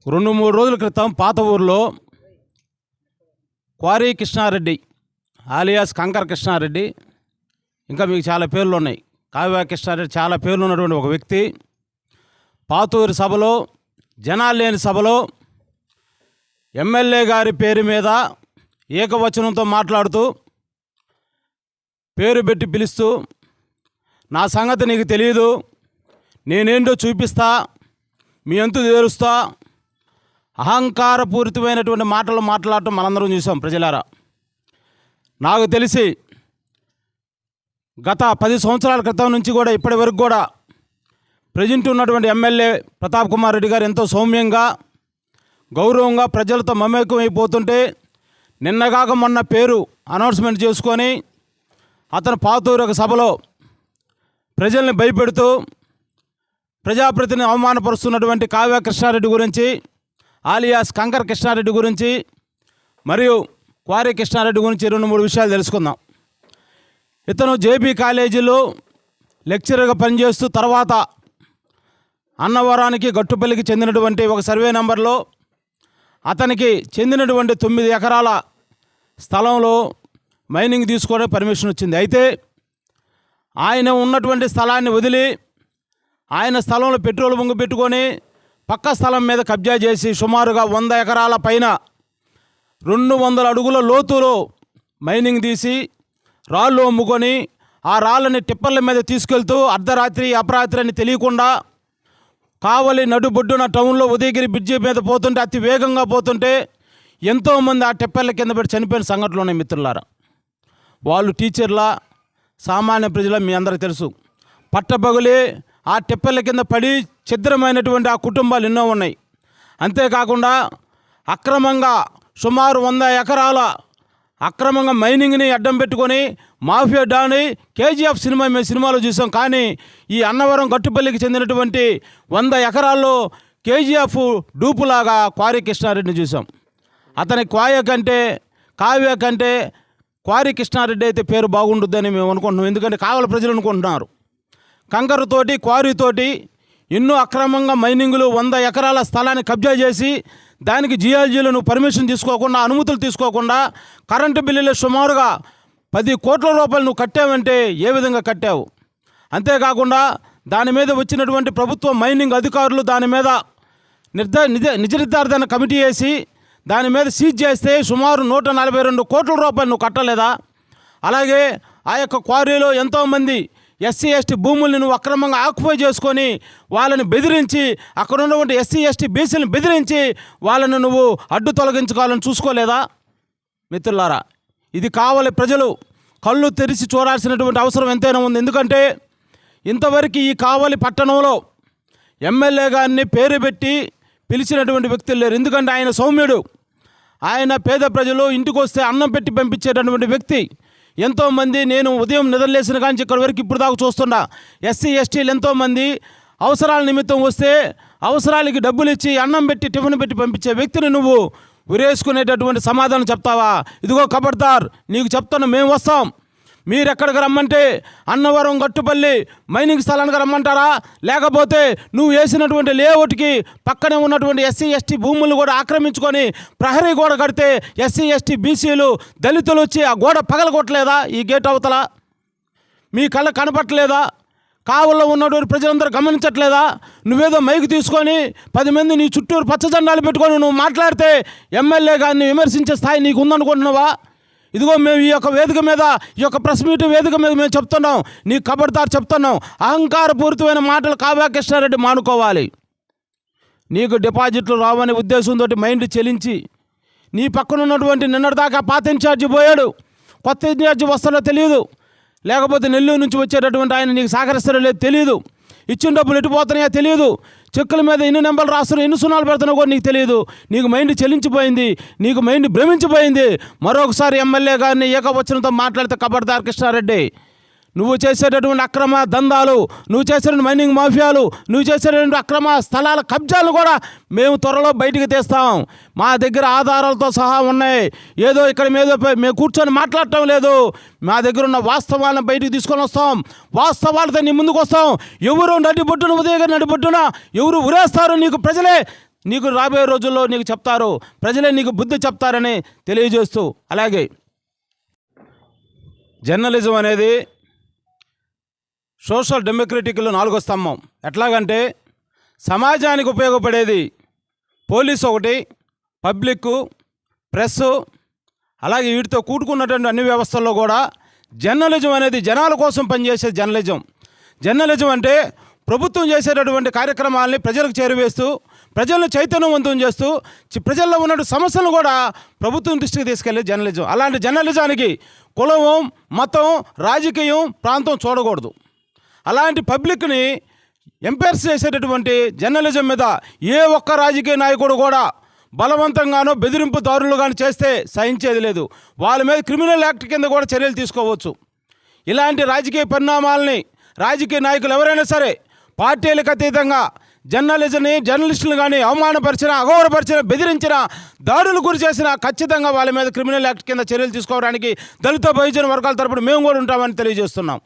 2-3 రోజుల క్రితం పాత ఊర్లో క్వారీ కృష్ణారెడ్డి ఆలియాస్ కంకర్ కృష్ణారెడ్డి, ఇంకా మీకు చాలా పేర్లు ఉన్నాయి, కావ్య కృష్ణారెడ్డి, చాలా పేర్లు ఉన్నటువంటి ఒక వ్యక్తి పాతూరి సభలో, జనాలు లేని సభలో ఎమ్మెల్యే గారి పేరు మీద ఏకవచనంతో మాట్లాడుతూ పేరు పెట్టి పిలుస్తూ, నా సంగతి నీకు తెలియదు, నేనేంటో చూపిస్తా, మీ అంతు తేలుస్తా, అహంకారపూరితమైనటువంటి మాటలు మాట్లాడటం మనందరం చూసాం. ప్రజలారా, నాకు తెలిసి గత 10 సంవత్సరాల క్రితం నుంచి కూడా ఇప్పటి వరకు కూడా ప్రజెంట్ ఉన్నటువంటి ఎమ్మెల్యే ప్రతాప్ కుమార్ రెడ్డి గారు ఎంతో సౌమ్యంగా, గౌరవంగా ప్రజలతో మమేకం అయిపోతుంటే, నిన్నగాక మొన్న పేరు అనౌన్స్మెంట్ చేసుకొని అతను పాతూరు ఒక సభలో ప్రజల్ని భయపెడుతూ ప్రజాప్రతిని అవమానపరుస్తున్నటువంటి కావ్య కృష్ణారెడ్డి గురించి, ఆలియాస్ కంకర్ కృష్ణారెడ్డి గురించి మరియు క్వారీ కృష్ణారెడ్డి గురించి 2-3 విషయాలు తెలుసుకుందాం. ఇతను జేబీ కాలేజీలో లెక్చరర్గా పనిచేస్తూ తర్వాత అన్నవరానికి గట్టుపల్లికి చెందినటువంటి ఒక సర్వే నెంబర్లో అతనికి చెందినటువంటి 9 ఎకరాల స్థలంలో మైనింగ్ తీసుకోవడానికి పర్మిషన్ వచ్చింది. అయితే ఆయన ఉన్నటువంటి స్థలాన్ని వదిలి ఆయన స్థలంలో పెట్రోల్ బొంగు పెట్టుకొని పక్క స్థలం మీద కబ్జా చేసి సుమారుగా 100 ఎకరాల పైన 200 అడుగుల లోతులో మైనింగ్ తీసి రాళ్ళు అమ్ముకొని ఆ రాళ్ళని టిప్పర్ల మీద తీసుకెళ్తూ అర్ధరాత్రి అపరాత్రి అని తెలియకుండా కావలి నడుబొడ్డున టౌన్లో ఉదయగిరి బ్రిడ్జి మీద పోతుంటే, అతి వేగంగా పోతుంటే ఎంతోమంది ఆ టిప్పర్ల కింద పెట్టి చనిపోయిన సంఘటనలు ఉన్నాయి. మిత్రులారా, వాళ్ళు టీచర్ల, సామాన్య ప్రజల మీ అందరికీ తెలుసు. పట్టపగులే ఆ టిప్పర్ల కింద పడి ఛిద్రమైనటువంటి ఆ కుటుంబాలు ఎన్నో ఉన్నాయి. అంతేకాకుండా అక్రమంగా సుమారు 100 ఎకరాల అక్రమంగా మైనింగ్ని అడ్డం పెట్టుకొని మాఫియా డాని కేజీఎఫ్ సినిమా మేము సినిమాలో చూసాం. కానీ ఈ అన్నవరం గట్టుపల్లికి చెందినటువంటి 100 ఎకరాల్లో కేజీఎఫ్ డూపులాగా క్వారీ కృష్ణారెడ్డిని చూసాం. అతని కావ్య కంటే క్వారీ కృష్ణారెడ్డి అయితే పేరు బాగుంటుందని మేము అనుకుంటున్నాం. ఎందుకంటే కావలి ప్రజలు అనుకుంటున్నారు. కంకరుతోటి క్వారీతోటి ఎన్నో అక్రమంగా మైనింగులు 100 ఎకరాల స్థలాన్ని కబ్జా చేసి దానికి జియాలజీలో నువ్వు పర్మిషన్ తీసుకోకుండా, అనుమతులు తీసుకోకుండా కరెంటు బిల్లులు సుమారుగా 10 కోట్ల రూపాయలు నువ్వు కట్టావంటే ఏ విధంగా కట్టావు? అంతేకాకుండా దాని మీద వచ్చినటువంటి ప్రభుత్వ మైనింగ్ అధికారులు దాని మీద నిజ నిర్ధారణ కమిటీ వేసి దాని మీద సీజ్ చేస్తే సుమారు 142 కోట్ల రూపాయలు నువ్వు కట్టలేదా? అలాగే ఆ యొక్క క్వారీలో ఎంతోమంది ఎస్సీ ఎస్టీ భూముల్ని నువ్వు అక్రమంగా ఆక్యుపై చేసుకొని వాళ్ళని బెదిరించి, అక్కడ ఉన్నటువంటి ఎస్సీ ఎస్టీ బీసీలను బెదిరించి వాళ్ళని నువ్వు అడ్డు తొలగించుకోవాలని చూసుకోలేదా? మిత్రులారా, ఇది కావలి ప్రజలు కళ్ళు తెరిచి చూడాల్సినటువంటి అవసరం ఎంతైనా ఉంది. ఎందుకంటే ఇంతవరకు ఈ కావలి పట్టణంలో ఎమ్మెల్యే గారిని పేరు పెట్టి పిలిచినటువంటి వ్యక్తులు లేరు. ఎందుకంటే ఆయన సౌమ్యుడు, ఆయన పేద ప్రజలు ఇంటికి వస్తే అన్నం పెట్టి పంపించేటటువంటి వ్యక్తి. ఎంతోమంది, నేను ఉదయం నిద్రలేసిన కానీ ఇక్కడి వరకు ఇప్పుడు దాకా చూస్తున్నా, ఎస్సీ ఎస్టీలు ఎంతోమంది అవసరాల నిమిత్తం వస్తే అవసరాలకి డబ్బులు ఇచ్చి అన్నం పెట్టి టిఫిన్ పెట్టి పంపించే వ్యక్తిని నువ్వు ఉరేసుకునేటటువంటి సమాధానం చెప్తావా? ఇదిగో ఖబర్దార్, నీకు చెప్తాను, మేము వస్తాం. మీరు ఎక్కడికి రమ్మంటే అన్నవరం గట్టుపల్లి మైనింగ్ స్థలానికి రమ్మంటారా? లేకపోతే నువ్వు వేసినటువంటి లేఅవుట్కి పక్కనే ఉన్నటువంటి ఎస్సీ ఎస్టీ భూములు కూడా ఆక్రమించుకొని ప్రహరీ గోడ కడితే ఎస్సీ ఎస్టీ బీసీలు దళితులు వచ్చి ఆ గోడ పగలగొట్టలేదా? ఈ గేట్ అవతల మీ కళ్ళ కనపట్టలేదా? కావుల్లో ఉన్నటువంటి ప్రజలందరూ గమనించట్లేదా? నువ్వేదో మైకు తీసుకొని 10 మంది నీ చుట్టూరు పచ్చజెండాలు పెట్టుకొని నువ్వు మాట్లాడితే ఎమ్మెల్యే గారిని విమర్శించే స్థాయి నీకు ఉందనుకుంటున్నావా? ఇదిగో మేము ఈ యొక్క వేదిక మీద, ఈ యొక్క ప్రెస్ మీట్ వేదిక మీద మేము చెప్తున్నాం, నీకు ఖబర్దార్ చెప్తున్నాం, అహంకారపూరితమైన మాటలు కావ్య కృష్ణారెడ్డి మానుకోవాలి. నీకు డిపాజిట్లు రావనే ఉద్దేశంతో మైండ్ చెలించి నీ పక్కన ఉన్నటువంటి నిన్నటిదాకా పాత ఇన్ఛార్జి పోయాడు, కొత్త ఇన్ఛార్జి వస్తాడో తెలియదు, లేకపోతే నెల్లూరు నుంచి వచ్చేటటువంటి ఆయన నీకు సహకరిస్తాడో లేదు తెలియదు, ఇచ్చిన డబ్బులు ఎటుపోతున్నాయో తెలియదు, చెక్కుల మీద ఎన్ని నెంబర్లు రాస్తున్నావు, ఎన్ని సున్నాలు పెడుతున్నావు కూడా నీకు తెలియదు. నీకు మైండ్ చెలించిపోయింది, నీకు మైండ్ భ్రమించిపోయింది. మరొకసారి ఎమ్మెల్యే గారిని ఏకవచనంతో మాట్లాడితే ఖబర్దార్ కృష్ణారెడ్డి, నువ్వు చేసేటటువంటి అక్రమ దందాలు, నువ్వు చేసేటువంటి మైనింగ్ మాఫియాలు, నువ్వు చేసేటువంటి అక్రమ స్థలాల కబ్జాలు కూడా మేము త్వరలో బయటికి తీస్తాం. మా దగ్గర ఆధారాలతో సహా ఉన్నాయి. ఏదో ఇక్కడ మీద మేము కూర్చొని మాట్లాడటం లేదు. మా దగ్గర ఉన్న వాస్తవాలను బయటికి తీసుకొని వస్తాం. వాస్తవాలతో నీ ముందుకు వస్తాం. ఎవరు నడిబొడ్డున ఉదయగారు నడిబొడ్డున ఎవరు ఉరేస్తారో నీకు ప్రజలే నీకు రాబోయే రోజుల్లో నీకు చెప్తారు, ప్రజలే నీకు బుద్ధి చెప్తారని తెలియజేస్తూ, అలాగే జర్నలిజం అనేది సోషల్ డెమోక్రటిక్లో 4వ స్తంభం. ఎట్లాగంటే సమాజానికి ఉపయోగపడేది పోలీసు ఒకటి, పబ్లిక్, ప్రెస్సు, అలాగే వీటితో కూడుకున్నటువంటి అన్ని వ్యవస్థల్లో కూడా జర్నలిజం అనేది జనాల కోసం పనిచేసే జర్నలిజం అంటే ప్రభుత్వం చేసేటటువంటి కార్యక్రమాలని ప్రజలకు చేరువేస్తూ, ప్రజలను చైతన్యవంతం చేస్తూ, ప్రజల్లో ఉన్న సమస్యలను కూడా ప్రభుత్వం దృష్టికి తీసుకెళ్లే జర్నలిజం. అలాంటి జర్నలిజానికి కులం, మతం, రాజకీయం, ప్రాంతం చూడకూడదు. అలాంటి పబ్లిక్ని ఎంపైర్స్ చేసేటటువంటి జర్నలిజం మీద ఏ ఒక్క రాజకీయ నాయకుడు కూడా బలవంతంగానో బెదిరింపు దారులు కానీ చేస్తే సహించేది లేదు. వాళ్ళ మీద క్రిమినల్ యాక్ట్ కింద కూడా చర్యలు తీసుకోవచ్చు. ఇలాంటి రాజకీయ పరిణామాలని రాజకీయ నాయకులు ఎవరైనా సరే పార్టీలకు అతీతంగా జర్నలిస్టులు కానీ అవమానపరిచిన, అగౌరవపరిచిన, బెదిరించిన, దాడులు గురి చేసిన ఖచ్చితంగా వాళ్ళ మీద క్రిమినల్ యాక్ట్ కింద చర్యలు తీసుకోవడానికి దళిత బహుజన వర్గాల తరపున మేము కూడా ఉంటామని తెలియజేస్తున్నాం.